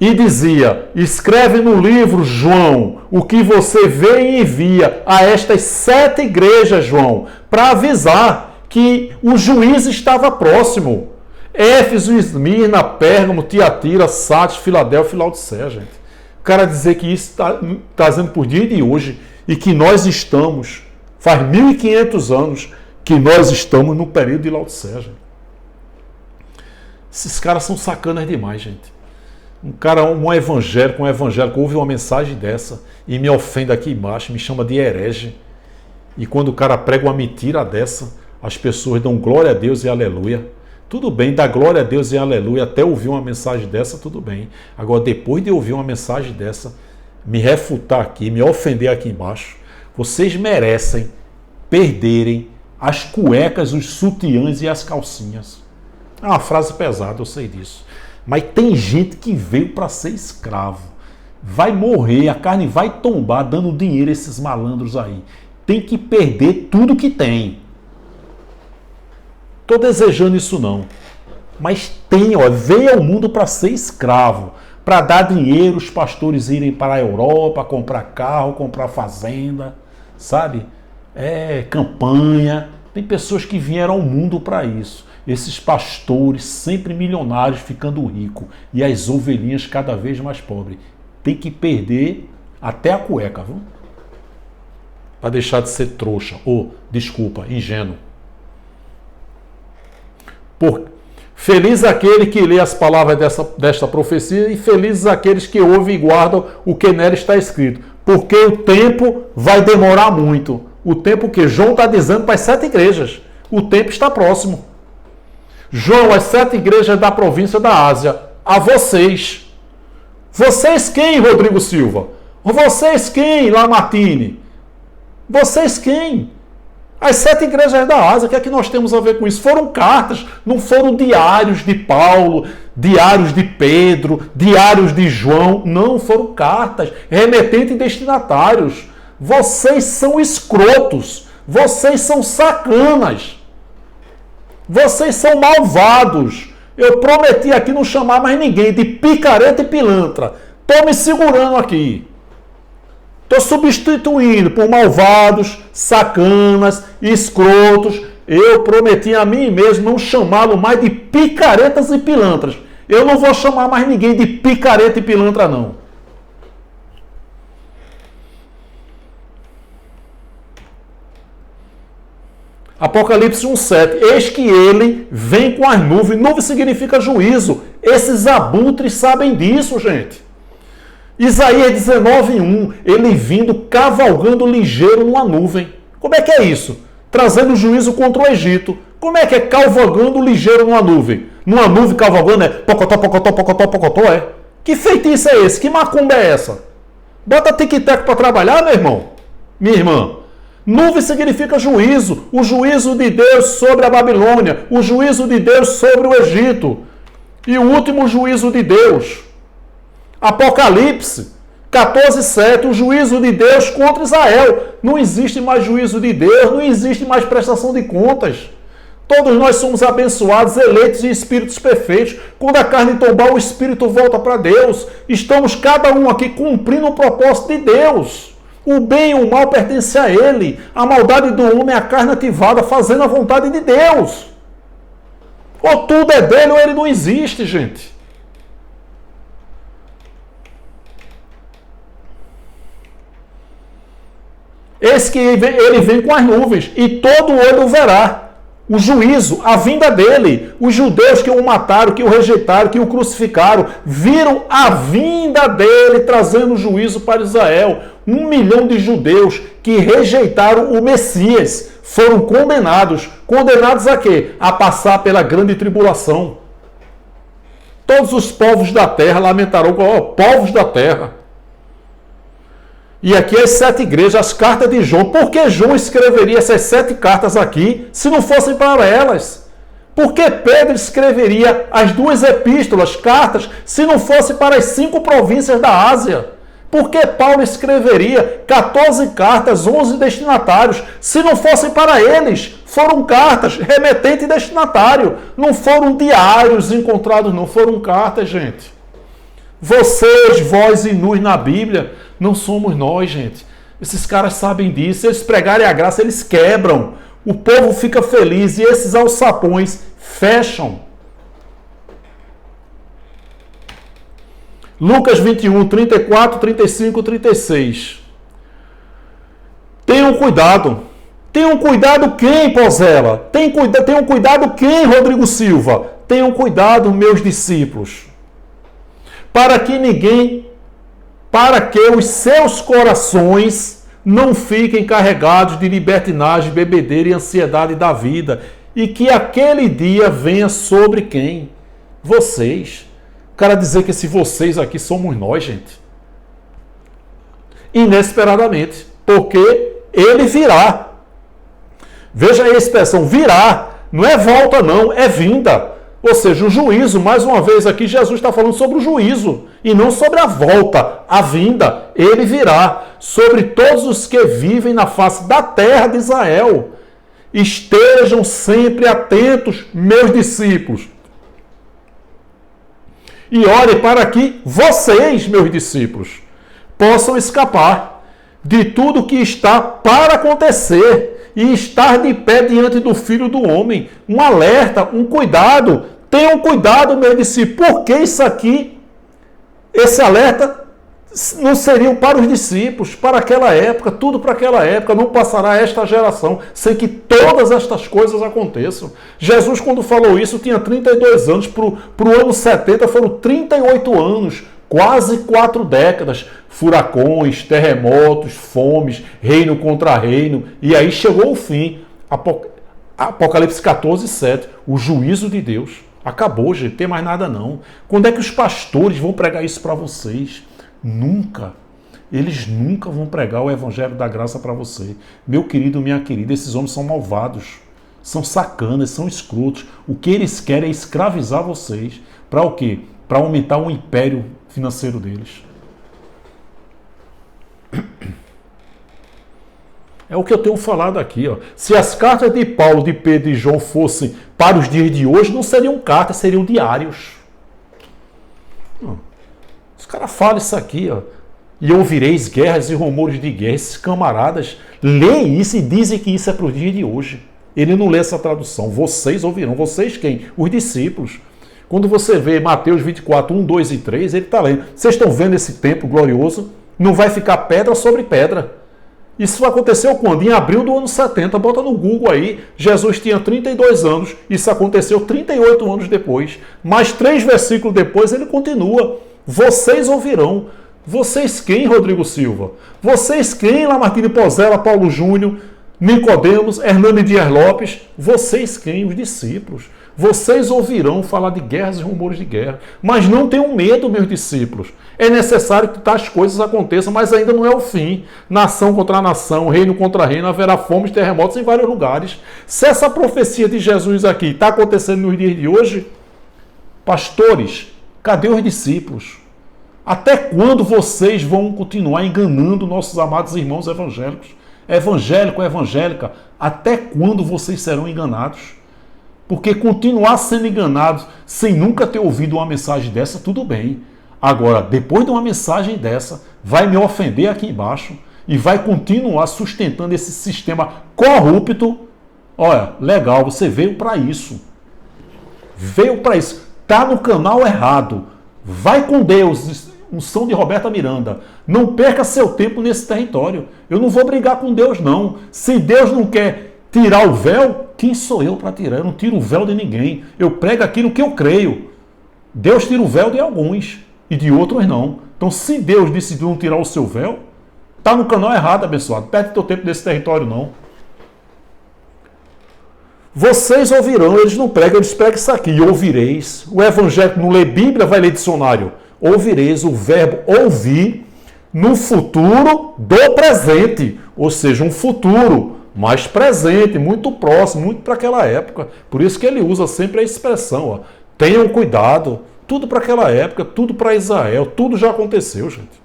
E dizia, escreve no livro, João, o que você vê e envia a estas 7 igrejas, João, para avisar que o juízo estava próximo. Éfeso, Esmirna, Pérgamo, Tiatira, Sardes, Filadélfia e Laodiceia, gente. O cara dizer que isso está dizendo por dia de hoje e que nós estamos, faz 1500 anos que nós estamos no período de Laodiceia, gente. Esses caras são sacanas demais, gente. Um evangélico ouve uma mensagem dessa e me ofende aqui embaixo, me chama de herege. E quando o cara prega uma mentira dessa, as pessoas dão glória a Deus e aleluia. Tudo bem, dar glória a Deus e aleluia até ouvir uma mensagem dessa, tudo bem. Agora, depois de ouvir uma mensagem dessa, me refutar aqui, me ofender aqui embaixo, vocês merecem perderem as cuecas, os sutiãs e as calcinhas. É uma frase pesada, eu sei disso. Mas tem gente que veio para ser escravo. Vai morrer, a carne vai tombar dando dinheiro a esses malandros aí. Tem que perder tudo que tem. Estou desejando isso não. Mas tem, ó, veio ao mundo para ser escravo. Para dar dinheiro, os pastores irem para a Europa, comprar carro, comprar fazenda, sabe? Campanha. Tem pessoas que vieram ao mundo para isso. Esses pastores sempre milionários ficando ricos e as ovelhinhas cada vez mais pobres. Tem que perder até a cueca, viu? Para deixar de ser trouxa. Desculpa, ingênuo. Feliz aquele que lê as palavras desta profecia e felizes aqueles que ouvem e guardam o que nela está escrito. Porque o tempo vai demorar muito. O tempo que João está dizendo para as 7 igrejas. O tempo está próximo. João, as 7 igrejas da província da Ásia, a vocês. Vocês quem, Rodrigo Silva? Vocês quem, Lamartine? Vocês quem? As 7 igrejas da Ásia, o que é que nós temos a ver com isso? Foram cartas, não foram diários de Paulo, diários de Pedro, diários de João. Não, foram cartas, remetentes e destinatários. Vocês são escrotos, vocês são sacanas. Vocês são malvados. Eu prometi aqui não chamar mais ninguém de picareta e pilantra. Estou me segurando aqui. Estou substituindo por malvados, sacanas, escrotos. Eu prometi a mim mesmo não chamá-lo mais de picaretas e pilantras. Eu não vou chamar mais ninguém de picareta e pilantra, não. Apocalipse 1,7. Eis que ele vem com as nuvens. Nuvem significa juízo. Esses abutres sabem disso, gente. Isaías 19,1. Ele vindo cavalgando ligeiro numa nuvem. Como é que é isso? Trazendo juízo contra o Egito. Como é que é cavalgando ligeiro numa nuvem? Numa nuvem cavalgando é pocotó, pocotó, pocotó, pocotó, é? Que feitiço é esse? Que macumba é essa? Bota tic-tac para trabalhar, meu irmão. Minha irmã. Nuvem significa juízo, o juízo de Deus sobre a Babilônia, o juízo de Deus sobre o Egito e o último juízo de Deus. Apocalipse 14,7, o juízo de Deus contra Israel. Não existe mais juízo de Deus, não existe mais prestação de contas. Todos nós somos abençoados, eleitos e espíritos perfeitos. Quando a carne tombar, o espírito volta para Deus. Estamos cada um aqui cumprindo o propósito de Deus. O bem e o mal pertencem a ele. A maldade do homem é a carne ativada, fazendo a vontade de Deus. Ou tudo é dele ou ele não existe, gente. Eis que ele vem com as nuvens, e todo olho o verá. O juízo, a vinda dele. Os judeus que o mataram, que o rejeitaram, que o crucificaram, viram a vinda dele trazendo juízo para Israel. 1 milhão de judeus que rejeitaram o Messias foram condenados. Condenados a quê? A passar pela grande tribulação. Todos os povos da terra lamentaram, povos da terra. E aqui as 7 igrejas, as cartas de João. Por que João escreveria essas 7 cartas aqui, se não fossem para elas? Por que Pedro escreveria as 2 epístolas, cartas, se não fosse para as 5 províncias da Ásia? Por que Paulo escreveria 14 cartas, 11 destinatários, se não fossem para eles? Foram cartas, remetente e destinatário. Não foram diários encontrados, não. Foram cartas, gente. Vocês, vós e nus na Bíblia, não somos nós, gente. Esses caras sabem disso. Se eles pregarem a graça, eles quebram. O povo fica feliz e esses alçapões fecham. Lucas 21, 34, 35, 36. Tenham cuidado. Tenham cuidado quem, Pozella? Tenham cuidado quem, Rodrigo Silva? Tenham cuidado, meus discípulos. Para que os seus corações não fiquem carregados de libertinagem, bebedeira e ansiedade da vida, e que aquele dia venha sobre quem? Vocês. O cara dizer que esse vocês aqui somos nós, gente. Inesperadamente, porque ele virá. Veja aí a expressão virá, não é volta não, é vinda. Ou seja, o juízo, mais uma vez aqui, Jesus está falando sobre o juízo, e não sobre a volta, a vinda. Ele virá sobre todos os que vivem na face da terra de Israel. Estejam sempre atentos, meus discípulos. E orem para que vocês, meus discípulos, possam escapar de tudo que está para acontecer e estar de pé diante do Filho do Homem. Um alerta, um cuidado. Tenham cuidado, meus discípulos. Por que isso aqui, esse alerta, não seria para os discípulos, para aquela época, tudo para aquela época. Não passará esta geração sem que todas estas coisas aconteçam. Jesus, quando falou isso, tinha 32 anos. Para o ano 70 foram 38 anos. Quase 4 décadas. Furacões, terremotos, fomes, reino contra reino. E aí chegou o fim. Apocalipse 14, 7. O juízo de Deus. Acabou, gente. Não tem mais nada não. Quando é que os pastores vão pregar isso para vocês? Nunca. Eles nunca vão pregar o evangelho da graça para você. Meu querido, minha querida, esses homens são malvados. São sacanas, são escrotos. O que eles querem é escravizar vocês. Para o quê? Para aumentar o império financeiro deles. É o que eu tenho falado aqui. Ó. Se as cartas de Paulo, de Pedro e João fossem para os dias de hoje, não seriam cartas, seriam diários. Os caras falam isso aqui. Ó. E ouvireis guerras e rumores de guerra. Esses camaradas leem isso e dizem que isso é para os dias de hoje. Ele não lê essa tradução. Vocês ouvirão. Vocês quem? Os discípulos. Quando você vê Mateus 24, 1, 2 e 3, ele está lendo. Vocês estão vendo esse templo glorioso? Não vai ficar pedra sobre pedra. Isso aconteceu quando? Em abril do ano 70. Bota no Google aí. Jesus tinha 32 anos. Isso aconteceu 38 anos depois. Mais 3 versículos depois ele continua. Vocês ouvirão. Vocês quem, Rodrigo Silva? Vocês quem, Lamartine Pozella, Paulo Júnior, Nicodemos, Hernani Dias Lopes? Vocês quem? Os discípulos. Vocês ouvirão falar de guerras e rumores de guerra. Mas não tenham medo, meus discípulos. É necessário que tais coisas aconteçam, mas ainda não é o fim. Nação contra nação, reino contra reino, haverá fomes, terremotos em vários lugares. Se essa profecia de Jesus aqui está acontecendo nos dias de hoje, pastores, cadê os discípulos? Até quando vocês vão continuar enganando nossos amados irmãos evangélicos? Evangélico, evangélica, até quando vocês serão enganados? Porque continuar sendo enganados sem nunca ter ouvido uma mensagem dessa, tudo bem. Agora, depois de uma mensagem dessa, vai me ofender aqui embaixo. e vai continuar sustentando esse sistema corrupto. Olha, legal, você veio para isso. Veio para isso. Está no canal errado. Vai com Deus. Unção de Roberta Miranda. Não perca seu tempo nesse território. Eu não vou brigar com Deus, não. Se Deus não quer tirar o véu, quem sou eu para tirar? Eu não tiro o véu de ninguém. Eu prego aquilo que eu creio. Deus tira o véu de alguns e de outros não. Então, se Deus decidiu não tirar o seu véu, está no canal errado, abençoado. Perde teu tempo nesse território, não. Vocês ouvirão, eles não pregam, eles pregam isso aqui. Ouvireis. O evangélico não lê Bíblia, vai ler dicionário. Ouvireis, o verbo ouvir, no futuro do presente. Ou seja, um futuro mais presente, muito próximo, muito para aquela época. Por isso que ele usa sempre a expressão, ó, tenham cuidado. Tudo para aquela época, tudo para Israel, tudo já aconteceu, gente.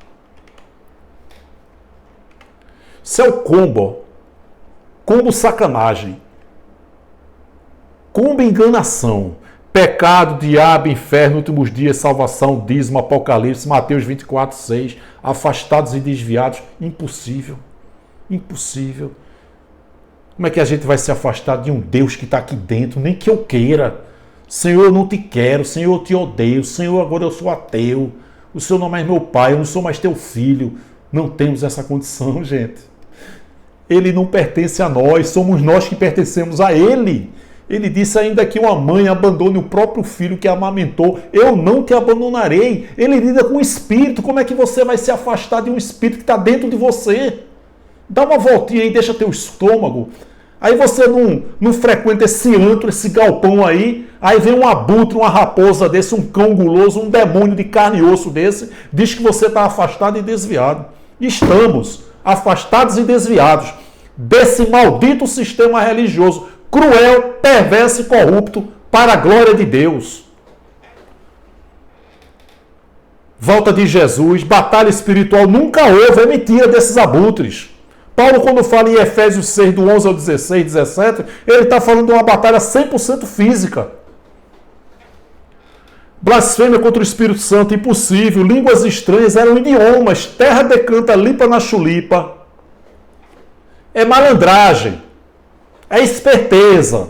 Isso é o combo. Combo sacanagem. Combo enganação. Pecado, diabo, inferno, últimos dias, salvação, dízimo, Apocalipse, Mateus 24, 6. Afastados e desviados. Impossível. Impossível. Como é que a gente vai se afastar de um Deus que está aqui dentro? Nem que eu queira. Senhor, eu não te quero. Senhor, eu te odeio. Senhor, agora eu sou ateu. O Senhor não é mais meu pai. Eu não sou mais teu filho. Não temos essa condição, gente. Ele não pertence a nós. Somos nós que pertencemos a Ele. Ele disse ainda que uma mãe abandone o próprio filho que amamentou. Eu não te abandonarei. Ele lida com o espírito. Como é que você vai se afastar de um espírito que está dentro de você? Dá uma voltinha aí, deixa teu estômago. Aí você não frequenta esse antro, esse galpão aí. Aí vem um abutre, uma raposa desse, um cão guloso, um demônio de carne e osso desse. Diz que você está afastado e desviado. Estamos afastados e desviados desse maldito sistema religioso. Cruel, perverso e corrupto, para a glória de Deus. Volta de Jesus, batalha espiritual, nunca houve, é mentira desses abutres. Paulo, quando fala em Efésios 6, do 11 ao 16, 17, ele está falando de uma batalha 100% física. Blasfêmia contra o Espírito Santo, impossível. Línguas estranhas eram idiomas. Terra decanta, lipa na chulipa. É malandragem. É esperteza,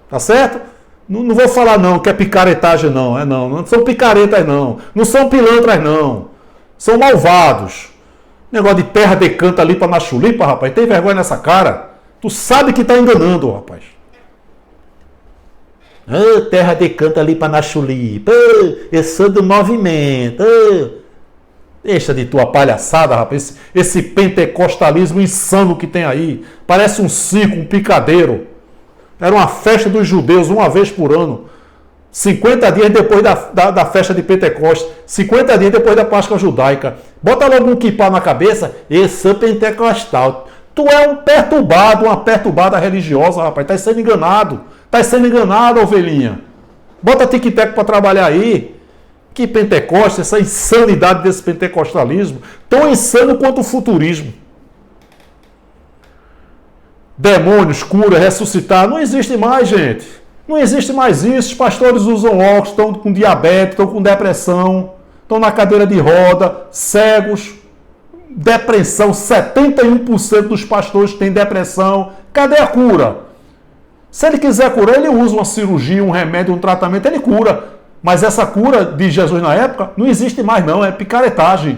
tá certo? Não vou falar não que é picaretagem não, não são picaretas não são pilantras não, são malvados. Negócio de terra decanta ali na chulipa, rapaz, tem vergonha nessa cara? Tu sabe que tá enganando, rapaz. Terra decanta ali na chulipa, eu sou do movimento. Deixa de tua palhaçada, rapaz. Esse pentecostalismo insano que tem aí. Parece um circo, um picadeiro. Era uma festa dos judeus uma vez por ano. 50 dias depois da festa de Pentecostes. 50 dias depois da Páscoa judaica. Bota logo um quipá na cabeça. Esse é pentecostal. Tu é um perturbado, uma perturbada religiosa, rapaz. Tá sendo enganado. Tá sendo enganado, ovelhinha. Bota tic-tac para trabalhar aí. Que Pentecostes, essa insanidade desse pentecostalismo, tão insano quanto o futurismo. Demônios, cura, ressuscitar, não existe mais, gente. Não existe mais isso. Os pastores usam óculos, estão com diabetes, estão com depressão, estão na cadeira de roda, cegos, depressão. 71% dos pastores têm depressão. Cadê a cura? Se ele quiser curar, ele usa uma cirurgia, um remédio, um tratamento, ele cura. Mas essa cura de Jesus na época não existe mais não, é picaretagem.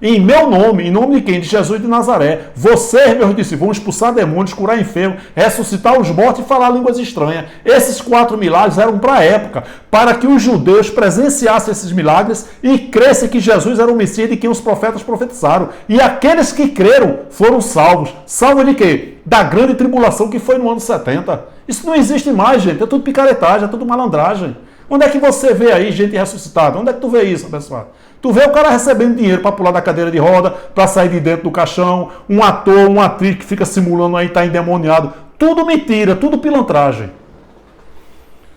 Em meu nome, em nome de quem? De Jesus de Nazaré. Vocês, meus discípulos, vão expulsar demônios, curar enfermos, ressuscitar os mortos e falar línguas estranhas. Esses 4 milagres eram para a época, para que os judeus presenciassem esses milagres e crescem que Jesus era o Messias de quem os profetas profetizaram. E aqueles que creram foram salvos. Salvos de quê? Da grande tribulação que foi no ano 70. Isso não existe mais, gente. É tudo picaretagem, é tudo malandragem. Onde é que você vê aí gente ressuscitada? Onde é que tu vê isso, pessoal? Tu vê o cara recebendo dinheiro para pular da cadeira de roda, para sair de dentro do caixão, um ator, uma atriz que fica simulando aí, tá endemoniado. Tudo mentira, tudo pilantragem.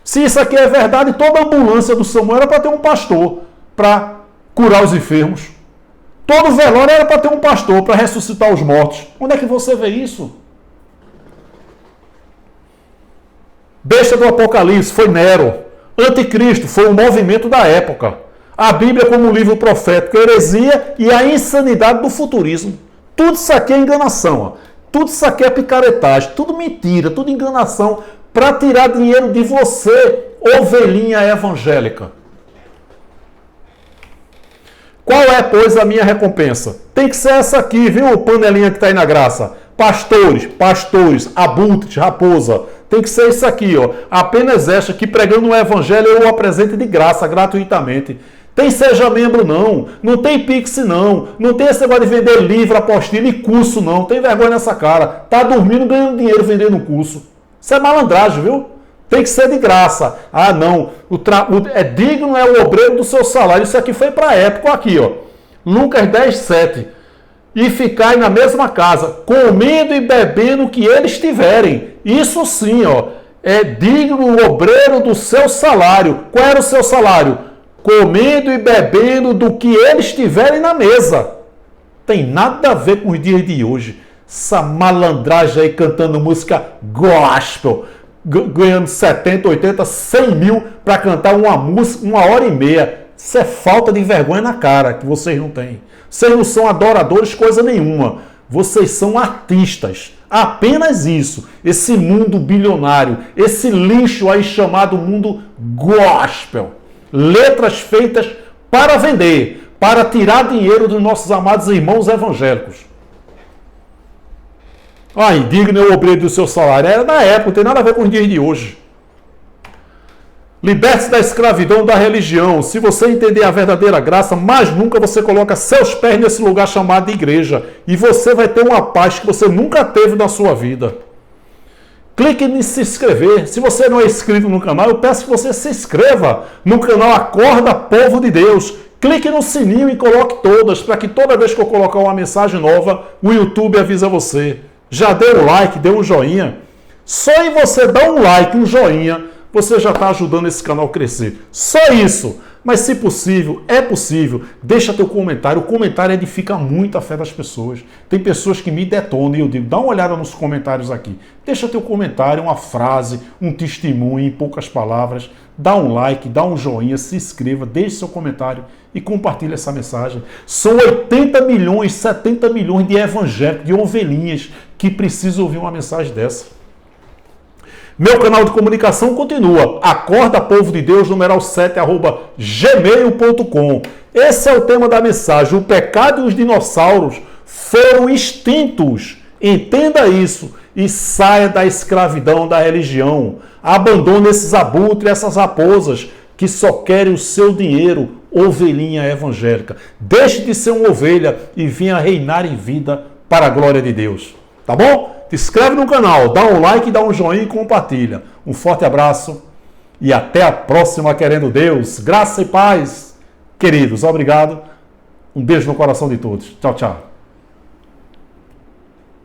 Se isso aqui é verdade, toda a ambulância do SAMU era para ter um pastor para curar os enfermos. Todo velório era para ter um pastor para ressuscitar os mortos. Onde é que você vê isso? Besta do Apocalipse foi Nero. Anticristo foi um movimento da época. A Bíblia como um livro profético, a heresia e a insanidade do futurismo. Tudo isso aqui é enganação. Ó. Tudo isso aqui é picaretagem. Tudo mentira, tudo enganação para tirar dinheiro de você, ovelhinha evangélica. Qual é, pois, a minha recompensa? Tem que ser essa aqui, viu, panelinha que está aí na graça? Pastores, abutres, raposa. Tem que ser isso aqui, ó. Apenas esta que pregando o evangelho eu o apresento de graça, gratuitamente. Tem seja membro não, não tem Pix não, não tem esse negócio de vender livro, apostila e curso não. Tem vergonha nessa cara. Tá dormindo ganhando dinheiro vendendo um curso. Isso é malandragem, viu? Tem que ser de graça. Ah, não. É digno é o obreiro do seu salário. Isso aqui foi para a época. Aqui, ó. Lucas 10:7. E ficai na mesma casa, comendo e bebendo o que eles tiverem. Isso sim, ó. É digno o obreiro do seu salário. Qual era o seu salário? Comendo e bebendo do que eles tiverem na mesa. Tem nada a ver com os dias de hoje. Essa malandragem aí cantando música gospel. Ganhando 70, 80, 100 mil para cantar uma música 1h30. Isso é falta de vergonha na cara que vocês não têm. Vocês não são adoradores coisa nenhuma. Vocês são artistas. Apenas isso. Esse mundo bilionário, esse lixo aí chamado mundo gospel. Letras feitas para vender, para tirar dinheiro dos nossos amados irmãos evangélicos. Ah, indigno é o obreiro do seu salário. Era na época, não tem nada a ver com os dias de hoje. Liberte-se da escravidão da religião. Se você entender a verdadeira graça, mais nunca você coloca seus pés nesse lugar chamado de igreja. E você vai ter uma paz que você nunca teve na sua vida. Clique em se inscrever. Se você não é inscrito no canal, eu peço que você se inscreva no canal Acorda Povo de Deus. Clique no sininho e coloque todas, para que toda vez que eu colocar uma mensagem nova, o YouTube avisa você. Já deu um like, deu um joinha? Só em você dar um like, um joinha, você já está ajudando esse canal a crescer. Só isso. Mas se possível, é possível, deixa teu comentário. O comentário edifica muito a fé das pessoas. Tem pessoas que me detonam e eu digo, dá uma olhada nos comentários aqui. Deixa teu comentário, uma frase, um testemunho em poucas palavras. Dá um like, dá um joinha, se inscreva, deixe seu comentário e compartilhe essa mensagem. São 80 milhões, 70 milhões de evangélicos, de ovelhinhas que precisam ouvir uma mensagem dessa. Meu canal de comunicação continua. Acorda Povo de Deus, numeral 7, @gmail.com. Esse é o tema da mensagem. O pecado e os dinossauros foram extintos. Entenda isso e saia da escravidão da religião. Abandone esses abutres, essas raposas que só querem o seu dinheiro, ovelhinha evangélica. Deixe de ser uma ovelha e venha reinar em vida para a glória de Deus. Tá bom? Te inscreve no canal, dá um like, dá um joinha e compartilha. Um forte abraço e até a próxima, querendo Deus. Graça e paz, queridos. Obrigado. Um beijo no coração de todos. Tchau, tchau.